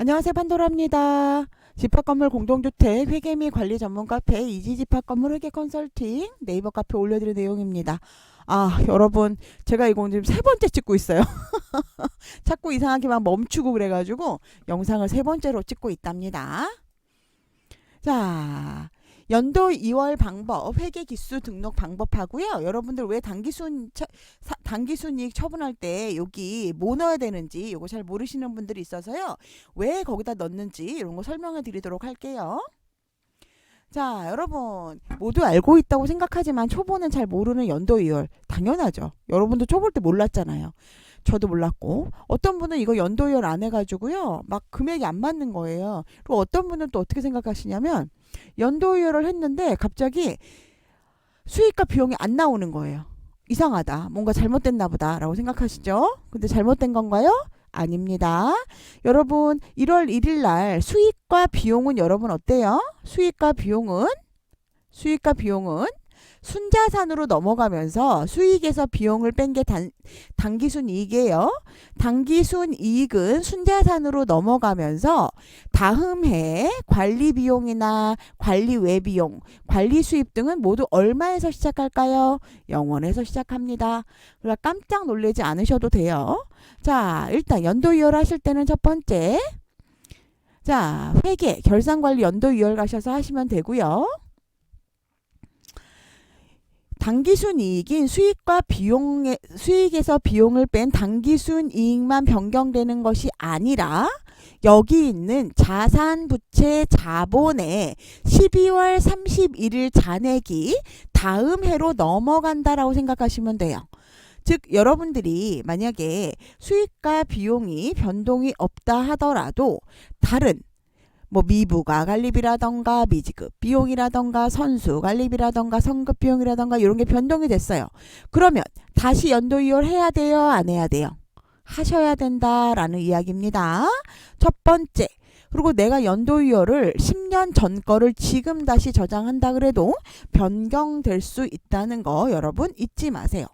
안녕하세요, 판도라입니다. 집합건물 공동주택 회계 및 관리 전문 카페 이지집합건물 회계 컨설팅 네이버 카페 올려드린 내용입니다. 여러분, 제가 이거 지금 세 번째 찍고 있어요. 자꾸 이상하게 막 멈추고 그래가지고 영상을 세 번째로 찍고 있답니다. 자, 연도 2월 방법, 회계 기수 등록 방법하고요. 여러분들 왜 단기순 이익 처분할 때 여기 뭐 넣어야 되는지 이거 잘 모르시는 분들이 있어서요. 왜 거기다 넣는지 이런 거 설명해 드리도록 할게요. 자, 여러분 모두 알고 있다고 생각하지만 초보는 잘 모르는 연도 2월 당연하죠. 여러분도 초보 때 몰랐잖아요. 저도 몰랐고 어떤 분은 이거 연도 2월 안 해가지고요 막 금액이 안 맞는 거예요. 그리고 어떤 분은 또 어떻게 생각하시냐면 연도 2월을 했는데 갑자기 수익과 비용이 안 나오는 거예요. 이상하다. 뭔가 잘못됐나 보다 라고 생각하시죠? 근데 잘못된 건가요? 아닙니다. 여러분 1월 1일 날 수익과 비용은 여러분 어때요? 수익과 비용은 순자산으로 넘어가면서 수익에서 비용을 뺀 게 단기순 이익이에요. 단기순 이익은 순자산으로 넘어가면서 다음 해 관리 비용이나 관리 외비용, 관리 수입 등은 모두 얼마에서 시작할까요? 0원에서 시작합니다. 그러니까 깜짝 놀라지 않으셔도 돼요. 자, 일단 연도 2월 하실 때는 첫 번째, 자, 회계, 결산관리 연도 2월 가셔서 하시면 되고요. 단기순 이익인 수익에서 비용을 뺀 단기순 이익만 변경되는 것이 아니라 여기 있는 자산, 부채, 자본의 12월 31일 잔액이 다음 해로 넘어간다라고 생각하시면 돼요. 즉 여러분들이 만약에 수익과 비용이 변동이 없다 하더라도 다른 미부가 관리비라던가 미지급 비용이라던가 선수 관리비라던가 성급 비용이라던가 이런 게 변동이 됐어요. 그러면 다시 연도 2월 해야 돼요? 안 해야 돼요? 하셔야 된다라는 이야기입니다. 첫 번째. 그리고 내가 연도 2월을 10년 전 거를 지금 다시 저장한다 그래도 변경될 수 있다는 거 여러분 잊지 마세요.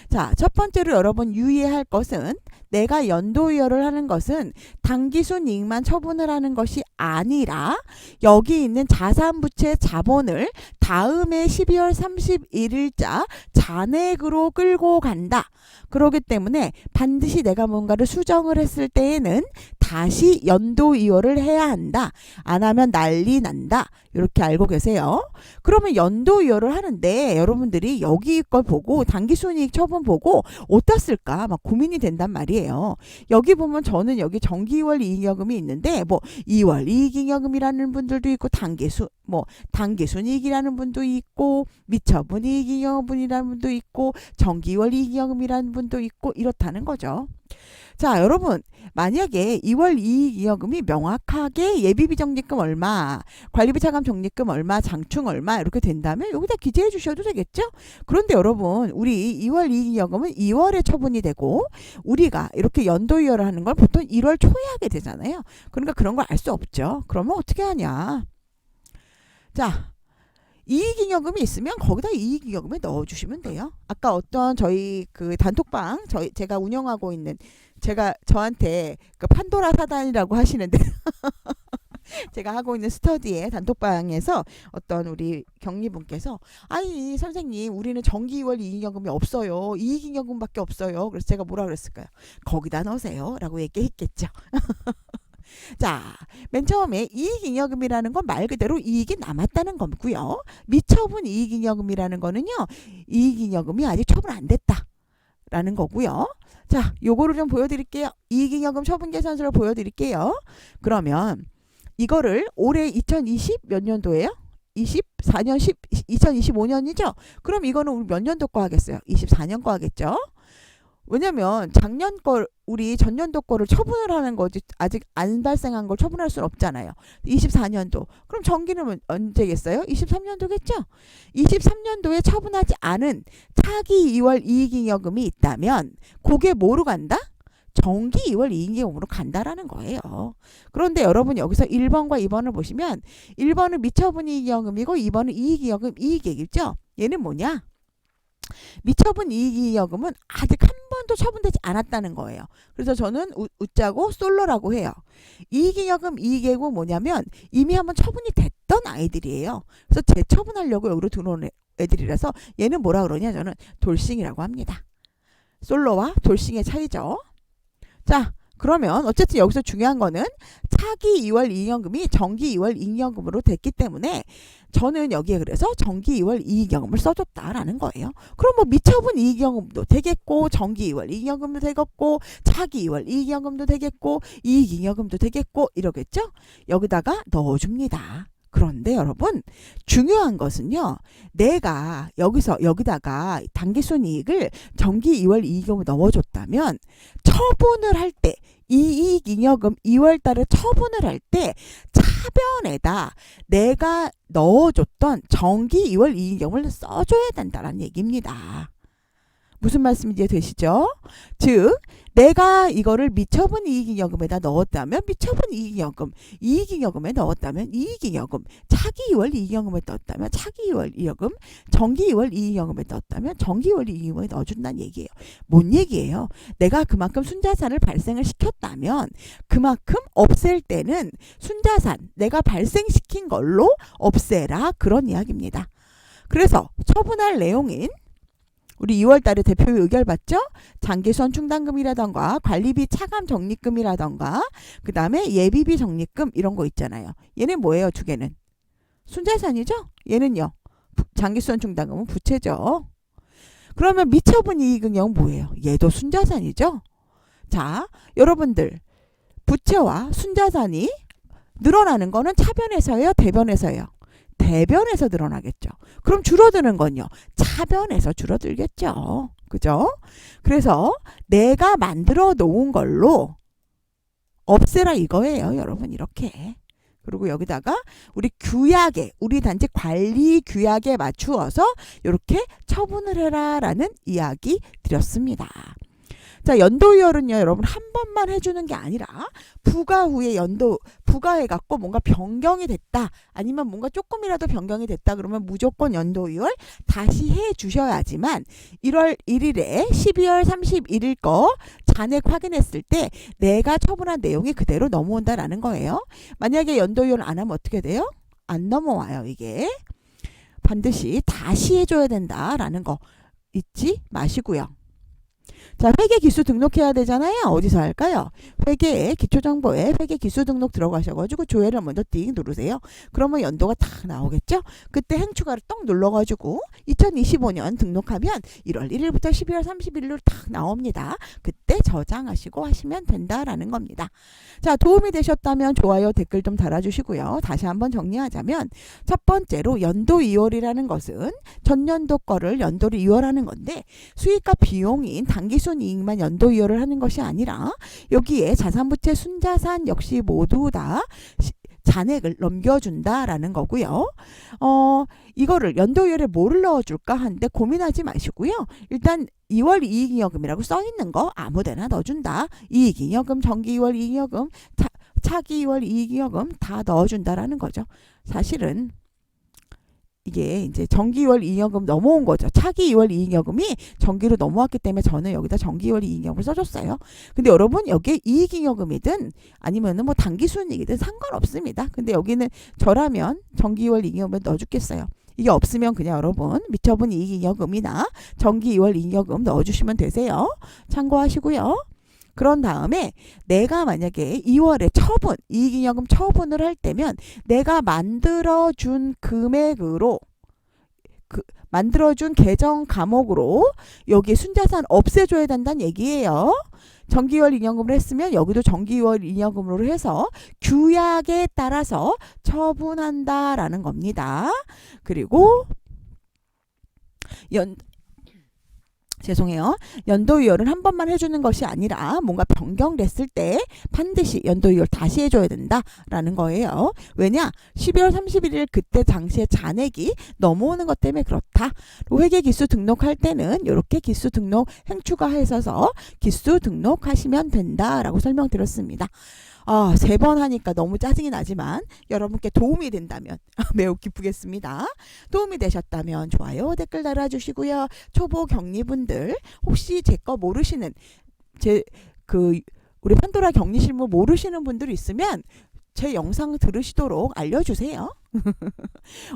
자, 첫 번째로 여러분 유의할 것은 내가 연도 2월을 하는 것은 단기순 이익만 처분을 하는 것이 아니라 여기 있는 자산, 부채, 자본을 다음해 12월 31일자 잔액으로 끌고 간다. 그렇기 때문에 반드시 내가 뭔가를 수정을 했을 때에는 다시 연도 2월을 해야 한다. 안 하면 난리 난다. 이렇게 알고 계세요. 그러면 연도 2월을 하는데 여러분들이 여기 걸 보고 단기순이익 처분 보고 어디다 쓸까 막 고민이 된단 말이에요. 여기 보면 저는 여기 정기 2월 이익여금이 있는데 2월 이익잉여금이라는 분들도 있고 단기순이익이라는 분도 있고 미처분 이익잉여금이라는 분도 있고 정기 2월 이익잉여금이라는 분도 있고 이렇다는 거죠. 자, 여러분 만약에 2월 이익잉여금이 명확하게 예비비적립금 얼마, 관리비 차감 적립금 얼마, 장충 얼마 이렇게 된다면 여기다 기재해 주셔도 되겠죠? 그런데 여러분 우리 2월 이익잉여금은 2월에 처분이 되고 우리가 이렇게 연도 2월을 하는 걸 보통 1월 초에 하게 되잖아요. 그러니까 그런 걸 알 수 없죠. 그러면 어떻게 하냐? 자, 이익잉여금이 있으면 거기다 이익잉여금에 넣어주시면 돼요. 아까 어떤 저희 그 단톡방 제가 운영하고 있는 저한테 그 판도라 사단이라고 하시는데 제가 하고 있는 스터디의 단톡방에서 어떤 우리 격리분께서 아니 선생님 우리는 정기 2월 이익잉여금이 없어요. 이익잉여금밖에 없어요. 그래서 제가 뭐라 그랬을까요? 거기다 넣으세요 라고 얘기했겠죠. 자, 맨 처음에 이익잉여금이라는 건 말 그대로 이익이 남았다는 거고요. 미처분 이익잉여금이라는 거는요. 이익잉여금이 아직 처분 안 됐다. 라는 거고요. 자, 요거를 좀 보여드릴게요. 이익잉여금 처분계산서를 보여드릴게요. 그러면 이거를 올해 2020 몇 년도예요? 24년 2025년이죠? 그럼 이거는 우리 몇 년도 거 하겠어요? 24년 거 하겠죠? 왜냐면 작년 걸 우리 전년도 거를 처분을 하는 거지 아직 안 발생한 걸 처분할 수는 없잖아요. 24년도. 그럼 정기는 언제겠어요? 23년도겠죠? 23년도에 처분하지 않은 차기 2월 이익잉여금이 있다면 그게 뭐로 간다? 정기 2월 이익잉여금으로 간다라는 거예요. 그런데 여러분 여기서 1번과 2번을 보시면 1번은 미처분 이익잉여금이고 2번은 이익잉여금 이익액이죠. 얘는 뭐냐? 미처분 이익잉여금은 아직 한 번도 처분되지 않았다는 거예요. 그래서 저는 웃자고 솔로라고 해요. 이익잉여금, 이익예금은 뭐냐면 이미 한번 처분이 됐던 아이들이에요. 그래서 재처분하려고 여기로 들어온 애들이라서 얘는 뭐라 그러냐, 저는 돌싱이라고 합니다. 솔로와 돌싱의 차이죠. 자, 그러면 어쨌든 여기서 중요한 거는 차기 2월 이익잉여금이 정기 2월 이익잉여금으로 됐기 때문에 저는 여기에 그래서 정기 2월 이익잉여금을 써줬다라는 거예요. 그럼 뭐 미처분 이익잉여금도 되겠고 정기 2월 이익잉여금도 되겠고 차기 2월 이익잉여금도 되겠고 이익잉여금도 되겠고 이러겠죠? 여기다가 넣어줍니다. 그런데 여러분 중요한 것은요. 내가 여기다가 당기순이익을 정기 2월 이익잉여금을 넣어줬다면 처분을 할 때 이익잉여금 2월 달에 처분을 할 때 차변에다 내가 넣어줬던 정기 2월 이익잉여금을 써줘야 된다는 얘기입니다. 무슨 말씀인지 되시죠? 즉 내가 이거를 미처분 이익잉여금에다 넣었다면 미처분 이익잉여금, 이익잉여금에 넣었다면 이익잉여금, 차기 2월 이익잉여금에 넣었다면 차기 2월 이익잉여금, 정기 2월 이익잉여금에 넣었다면 정기 2월 이익잉여금에 넣어준다는 얘기예요. 뭔 얘기예요? 내가 그만큼 순자산을 발생을 시켰다면 그만큼 없앨 때는 순자산 내가 발생시킨 걸로 없애라, 그런 이야기입니다. 그래서 처분할 내용인 우리 2월 달에 대표 의결 받죠? 장기수원 충당금이라던가 관리비 차감 적립금이라던가 그 다음에 예비비 적립금 이런 거 있잖아요. 얘는 뭐예요? 두 개는 순자산이죠? 얘는요. 장기수원 충당금은 부채죠. 그러면 미처분 이익잉여금은 뭐예요? 얘도 순자산이죠? 자, 여러분들 부채와 순자산이 늘어나는 거는 차변에서예요? 대변에서예요? 대변에서 늘어나겠죠. 그럼 줄어드는 건요. 차변에서 줄어들겠죠. 그죠? 그래서 내가 만들어 놓은 걸로 없애라 이거예요. 여러분 이렇게. 그리고 여기다가 우리 규약에 우리 단지 관리 규약에 맞추어서 이렇게 처분을 해라라는 이야기 드렸습니다. 자, 연도이월은요, 여러분 한 번만 해주는 게 아니라 부과 후에 부과해갖고 뭔가 변경이 됐다, 아니면 뭔가 조금이라도 변경이 됐다 그러면 무조건 연도이월 다시 해주셔야지만 1월 1일에 12월 31일 거 잔액 확인했을 때 내가 처분한 내용이 그대로 넘어온다라는 거예요. 만약에 연도이월 안 하면 어떻게 돼요? 안 넘어와요. 이게 반드시 다시 해줘야 된다라는 거 잊지 마시고요. 자, 회계 기수 등록해야 되잖아요. 어디서 할까요? 회계 기초정보에 회계 기수 등록 들어가셔가지고 조회를 먼저 띵 누르세요. 그러면 연도가 딱 나오겠죠? 그때 행추가를 떡 눌러가지고 2025년 등록하면 1월 1일부터 12월 31일로 딱 나옵니다. 그때 저장하시고 하시면 된다라는 겁니다. 자, 도움이 되셨다면 좋아요, 댓글 좀 달아주시고요. 다시 한번 정리하자면 첫 번째로 연도 2월이라는 것은 전년도 거를 연도로 2월하는 건데 수익과 비용인 당기순 이익만 연도 2월을 하는 것이 아니라 여기에 자산부채 순자산 역시 모두 다 잔액을 넘겨준다라는 거고요. 이거를 연도 2월에 뭐를 넣어줄까 하는데 고민하지 마시고요. 일단 2월 이익잉여금이라고 써있는 거 아무데나 넣어준다. 이익잉여금, 정기 2월 이익잉여금, 차기 2월 이익잉여금 다 넣어준다라는 거죠. 사실은 이게 이제 정기 2월 이익잉여금 넘어온 거죠. 차기 2월 이익잉여금이 정기로 넘어왔기 때문에 저는 여기다 정기 2월 이익잉여금을 써줬어요. 근데 여러분 여기에 이익잉여금이든 아니면은 뭐 당기순이익이든 상관없습니다. 근데 여기는 저라면 정기 2월 이익잉여금을 넣어주겠어요. 이게 없으면 그냥 여러분 미처분 이익잉여금이나 정기 2월 이익잉여금 넣어주시면 되세요. 참고하시고요. 그런 다음에 내가 만약에 2월에 이익잉여금 처분을 할 때면 내가 만들어준 금액으로 만들어준 계정 과목으로 여기 순자산 없애줘야 된다는 얘기예요. 정기월 이익잉여금을 했으면 여기도 정기월 이익잉여금으로 해서 규약에 따라서 처분한다라는 겁니다. 그리고 죄송해요. 연도이월은 한 번만 해주는 것이 아니라 뭔가 변경됐을 때 반드시 연도이월 다시 해줘야 된다라는 거예요. 왜냐? 12월 31일 그때 당시에 잔액이 넘어오는 것 때문에 그렇다. 회계 기수 등록할 때는 이렇게 기수 등록 행추가해서 기수 등록하시면 된다라고 설명드렸습니다. 세 번 하니까 너무 짜증이 나지만 여러분께 도움이 된다면 매우 기쁘겠습니다. 도움이 되셨다면 좋아요, 댓글 달아주시고요. 초보 격리분들 혹시 제 거 모르시는 우리 판도라 격리 실무 모르시는 분들 있으면 제 영상 들으시도록 알려주세요.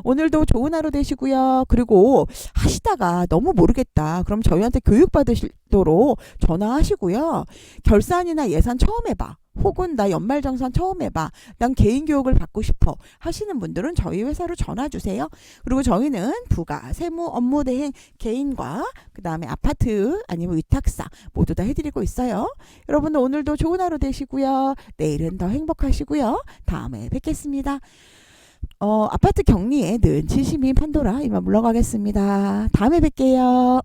오늘도 좋은 하루 되시고요. 그리고 하시다가 너무 모르겠다. 그럼 저희한테 교육 받으시도록 전화하시고요. 결산이나 예산 처음 해봐. 혹은 나 연말정산 처음 해봐. 난 개인 교육을 받고 싶어. 하시는 분들은 저희 회사로 전화 주세요. 그리고 저희는 부가, 세무, 업무 대행, 개인과 그 다음에 아파트 아니면 위탁사 모두 다 해드리고 있어요. 여러분들 오늘도 좋은 하루 되시고요. 내일은 더 행복하시고요. 다음에 뵙겠습니다. 아파트 격리에 늘 진심인 판도라 이만 물러가겠습니다. 다음에 뵐게요.